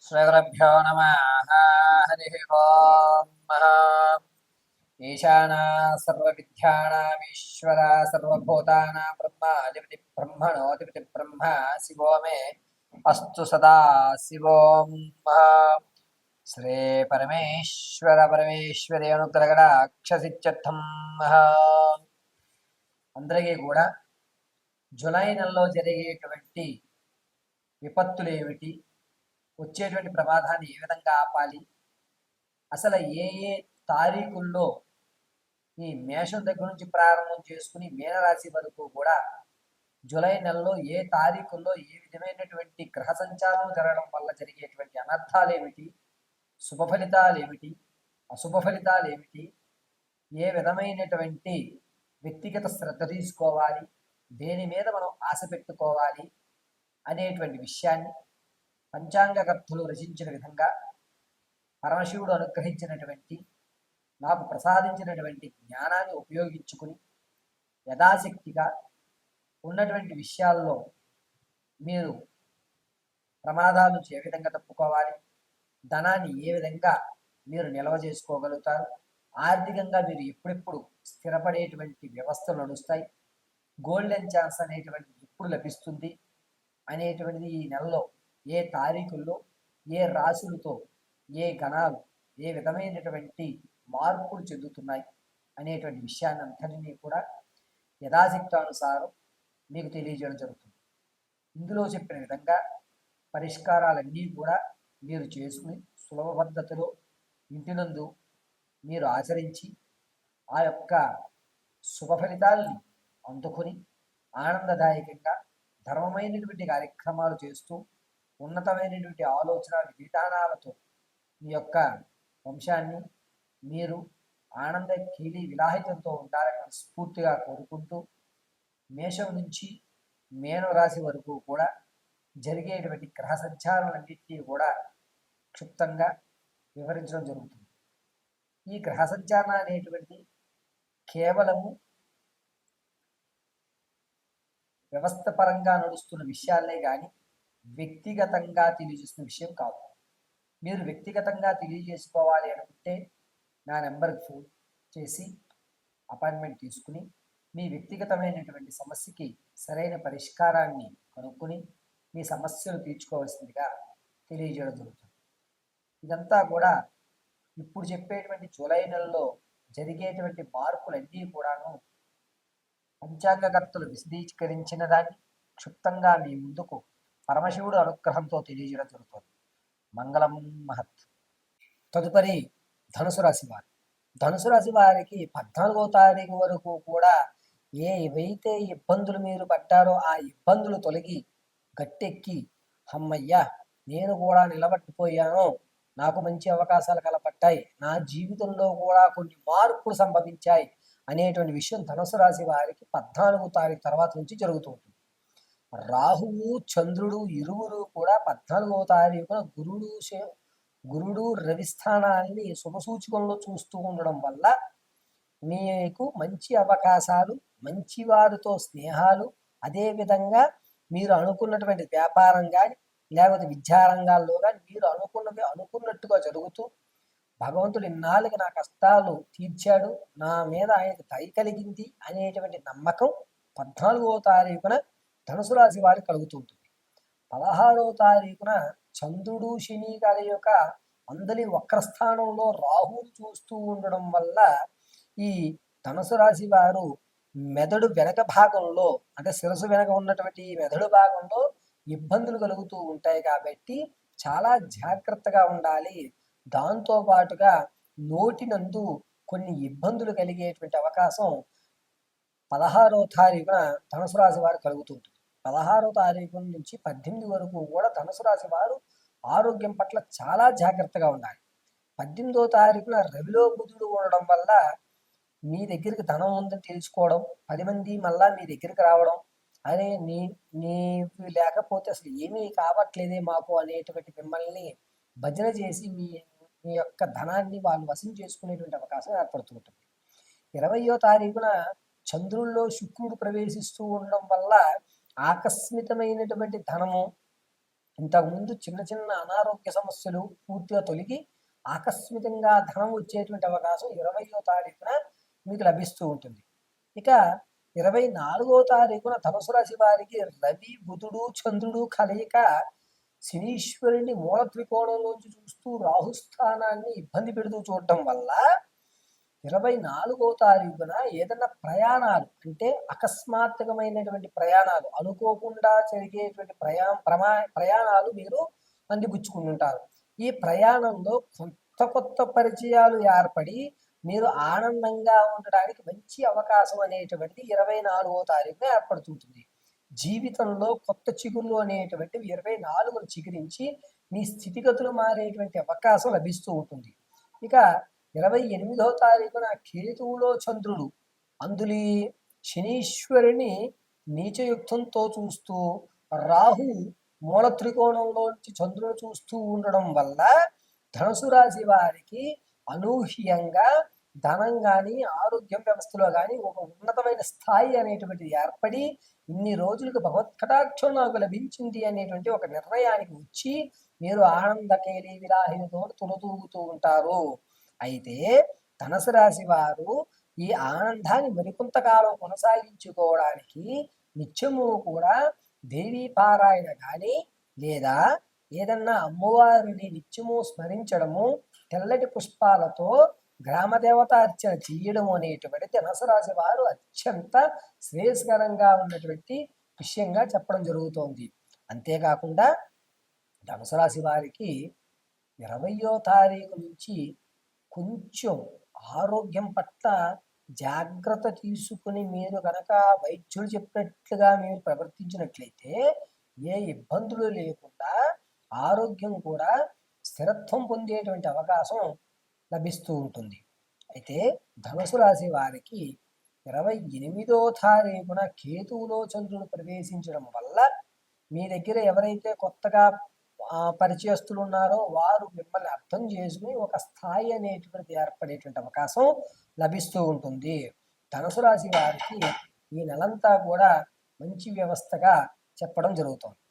శ్రీగురుభ్యో నమః. హరి ఓం. ఈశానా సర్వవిద్యానామీశ్వర సర్వభూతానాం బ్రహ్మాధిపతి బ్రహ్మణోధిపతి బ్రహ్మ శివో మే అస్తు సదా శివోం. శ్రీ పరమేశ్వర పరమేశ్వరి అనుగ్రహ అక్షసిత్యర్థం. అందరికీ కూడా జూలై నెలలో జరిగేటువంటి విపత్తులు ఏమిటి, వచ్చేటువంటి ప్రమాదాన్ని ఏ విధంగా ఆపాలి, అసలు ఏ ఏ తారీఖుల్లో ఈ మేషం దగ్గర నుంచి ప్రారంభం చేసుకుని మీనరాశి వరకు కూడా జూలై నెలలో ఏ తారీఖుల్లో ఏ విధమైనటువంటి గ్రహ సంచారం జరగడం వల్ల జరిగేటువంటి అనర్థాలు ఏమిటి, శుభ ఫలితాలు ఏమిటి, అశుభ ఫలితాలు ఏమిటి, ఏ విధమైనటువంటి వ్యక్తిగత శ్రద్ధ తీసుకోవాలి, దేని మీద మనం ఆశ పెట్టుకోవాలి అనేటువంటి విషయాన్ని పంచాంగకర్తలు రచించిన విధంగా పరమశివుడు అనుగ్రహించినటువంటి నాకు ప్రసాదించినటువంటి జ్ఞానాన్ని ఉపయోగించుకుని యథాశక్తిగా ఉన్నటువంటి విషయాల్లో మీరు ప్రమాదాల నుంచి ఏ విధంగా తప్పుకోవాలి, ధనాన్ని ఏ విధంగా మీరు నిల్వ చేసుకోగలుగుతారు, ఆర్థికంగా మీరు ఎప్పుడెప్పుడు స్థిరపడేటువంటి వ్యవస్థలు నడుస్తాయి, గోల్డెన్ ఛాన్స్ అనేటువంటిది ఎప్పుడు లభిస్తుంది అనేటువంటిది ఈ నెలలో ఏ తారీఖుల్లో ఏ రాశులతో ఏ గణాలు ఏ విధమైనటువంటి మార్పులు చెందుతున్నాయి అనేటువంటి విషయాన్ని అంతటినీ కూడా యథాశక్తానుసారం మీకు తెలియజేయడం జరుగుతుంది. ఇందులో చెప్పిన విధంగా పరిష్కారాలన్నీ కూడా మీరు చేసుకుని సులభ పద్ధతిలో ఇంటినందు మీరు ఆచరించి ఆ యొక్క శుభ ఫలితాలని అందుకొని ఆనందదాయకంగా ధర్మమైనటువంటి కార్యక్రమాలు చేస్తూ ఉన్నతమైనటువంటి ఆలోచన విధానాలతో మీ యొక్క వంశాన్ని మీరు ఆనంద కీలి విలాహితంతో ఉండాలని స్ఫూర్తిగా కోరుకుంటూ మేషం నుంచి మేన రాశి వరకు కూడా జరిగేటువంటి గ్రహ సంచారాలన్నింటినీ కూడా క్షుప్తంగా వివరించడం జరుగుతుంది. ఈ గ్రహ సంచారణ అనేటువంటిది కేవలము వ్యవస్థ పరంగా నడుస్తున్న విషయాలే కానీ వ్యక్తిగతంగా తెలియజేసిన విషయం కాదు. మీరు వ్యక్తిగతంగా తెలియజేసుకోవాలి అనుకుంటే నా నెంబర్కి ఫోన్ చేసి అపాయింట్మెంట్ తీసుకుని మీ వ్యక్తిగతమైనటువంటి సమస్యకి సరైన పరిష్కారాన్ని కనుక్కొని మీ సమస్యలు తీర్చుకోవాల్సిందిగా తెలియజేయడం జరుగుతుంది. ఇదంతా కూడా ఇప్పుడు చెప్పేటువంటి జూలై నెలలో జరిగేటువంటి మార్పులన్నీ కూడాను పంచాంగకర్తలు విశదీకరించిన దాన్ని క్షుప్తంగా మీ ముందుకు పరమశివుడు అనుగ్రహంతో తెలియజేయడం జరుగుతుంది. మంగళం మహత్. తదుపరి ధనుసు రాశి వారు. ధనుసు రాశి వారికి 14వ తారీఖు వరకు కూడా ఏవైతే ఇబ్బందులు మీరు పడ్డారో ఆ ఇబ్బందులు తొలగి గట్టెక్కి అమ్మయ్యా నేను కూడా నిలబట్టిపోయాను, నాకు మంచి అవకాశాలు కలపట్టాయి, నా జీవితంలో కూడా కొన్ని మార్పులు సంభవించాయి అనేటువంటి విషయం ధనుసు రాశి వారికి 14వ తారీఖు తర్వాత నుంచి జరుగుతూ ఉంటుంది. రాహువు చంద్రుడు ఇరువురు కూడా 14వ తారీఖున గురుడు రవి స్థానాన్ని శుభసూచకంలో చూస్తూ ఉండడం వల్ల మీకు మంచి అవకాశాలు, మంచి వారితో స్నేహాలు, అదేవిధంగా మీరు అనుకున్నటువంటి వ్యాపారం కానీ లేకపోతే విద్యారంగాల్లో కానీ మీరు అనుకున్నవి అనుకున్నట్టుగా జరుగుతూ భగవంతుడు ఇన్నాళ్ళకి నా కష్టాలు తీర్చాడు, నా మీద ఆయనకు దయ కలిగింది అనేటువంటి నమ్మకం 14వ తారీఖున ధనుసు రాశి వారికి కలుగుతుంటుంది. 16వ తారీఖున చంద్రుడు శని గారి యొక్క అందరి వక్రస్థానంలో రాహువును చూస్తూ ఉండడం వల్ల ఈ ధనుసు రాశి వారు మెదడు వెనక భాగంలో అంటే శిరస్సు వెనక ఉన్నటువంటి మెదడు భాగంలో ఇబ్బందులు కలుగుతూ ఉంటాయి కాబట్టి చాలా జాగ్రత్తగా ఉండాలి. దాంతో పాటుగా నోటినందు కొన్ని ఇబ్బందులు కలిగేటువంటి అవకాశం 16వ తారీఖున ధనుసు రాశి వారు కలుగుతుంటుంది. 16వ తారీఖు నుంచి 18 వరకు కూడా ధనుసు రాశి వారు ఆరోగ్యం పట్ల చాలా జాగ్రత్తగా ఉండాలి. 18వ తారీఖున రవిలో బుధుడు ఉండడం వల్ల మీ దగ్గరికి ధనం ఉందని తెలుసుకోవడం, 10 మంది మళ్ళా మీ దగ్గరికి రావడం, అరే నీవు లేకపోతే అసలు ఏమీ కావట్లేదే మాకు అనేటువంటి మిమ్మల్ని భజన చేసి మీ యొక్క ధనాన్ని వాళ్ళు వశం చేసుకునేటువంటి అవకాశం ఏర్పడుతుంటుంది. 20వ తారీఖున చంద్రుల్లో శుక్రుడు ప్రవేశిస్తూ ఉండడం వల్ల ఆకస్మికమైనటువంటి ధనము, ఇంతకుముందు చిన్న చిన్న అనారోగ్య సమస్యలు పూర్తిగా తొలగి ఆకస్మికంగా ధనం వచ్చేటువంటి అవకాశం 20వ తారీఖున మీకు లభిస్తూ ఉంటుంది. ఇక 24వ తారీఖున ధనుసు రాశి వారికి రవి, బుధుడు, చంద్రుడు కలయిక శనీశ్వరుని మూల త్రికోణంలోంచి చూస్తూ రాహుస్థానాన్ని ఇబ్బంది పెడుతూ చూడటం వల్ల 24వ తారీఖున ఏదైనా ప్రయాణాలు అంటే అకస్మాత్తుకమైనటువంటి ప్రయాణాలు, అనుకోకుండా జరిగేటువంటి ప్రయాణాలు మీరు అందిపుచ్చుకుంటుంటారు. ఈ ప్రయాణంలో కొత్త కొత్త పరిచయాలు ఏర్పడి మీరు ఆనందంగా ఉండడానికి మంచి అవకాశం అనేటువంటిది 24వ తారీఖున ఏర్పడుతుంటుంది. జీవితంలో కొత్త చిగుళ్ళు అనేటువంటివి 24ను చిగురించి మీ స్థితిగతులు మారేటువంటి అవకాశం లభిస్తూ ఉంటుంది. ఇక 28వ తారీఖున కేతువులో చంద్రుడు అందులో శనీశ్వరుని నీచయుక్తంతో చూస్తూ రాహు మూల త్రికోణంలోంచి చంద్రుడు చూస్తూ ఉండడం వల్ల ధనుసు రాశి వారికి అనూహ్యంగా ధనం కానీ ఆరోగ్యం వ్యవస్థలో కానీ ఒక ఉన్నతమైన స్థాయి అనేటువంటిది ఏర్పడి ఇన్ని రోజులకు భగవత్ కటాక్షం నాకు లభించింది అనేటువంటి ఒక నిర్ణయానికి వచ్చి మీరు ఆనందకేలి విలాహితో తులతూగుతూ ఉంటారు. అయితే ధనుసు రాశి వారు ఈ ఆనందాన్ని మరికొంతకాలం కొనసాగించుకోవడానికి నిత్యము కూడా దేవీ పారాయణ కానీ లేదా ఏదన్నా అమ్మవారిని నిత్యము స్మరించడము, తెల్లటి పుష్పాలతో గ్రామదేవత అర్చన చేయడం అనేటువంటి ధనుసు రాశి వారు అత్యంత శ్రేయస్కరంగా ఉన్నటువంటి విషయంగా చెప్పడం జరుగుతోంది. అంతేకాకుండా ధనుసు రాశి వారికి 20వ తారీఖు నుంచి కొంచెం ఆరోగ్యం పట్ల జాగ్రత్త తీసుకుని మీరు కనుక వైద్యులు చెప్పినట్లుగా మీరు ప్రవర్తించినట్లయితే ఏ ఇబ్బందులు లేకుండా ఆరోగ్యం కూడా స్థిరత్వం పొందేటువంటి అవకాశం లభిస్తూ ఉంటుంది. అయితే ధనుసు రాశి వారికి 28వ తారీఖున కేతువులో చంద్రుడు ప్రవేశించడం వల్ల మీ దగ్గర ఎవరైతే కొత్తగా పరిచయస్తులు ఉన్నారో వారు మిమ్మల్ని అర్థం చేసుకుని ఒక స్థాయి అనేటువంటిది ఏర్పడేటువంటి అవకాశం లభిస్తూ ఉంటుంది. ధనుసు రాశి వారికి ఈ నెలంతా కూడా మంచి వ్యవస్థగా చెప్పడం జరుగుతుంది.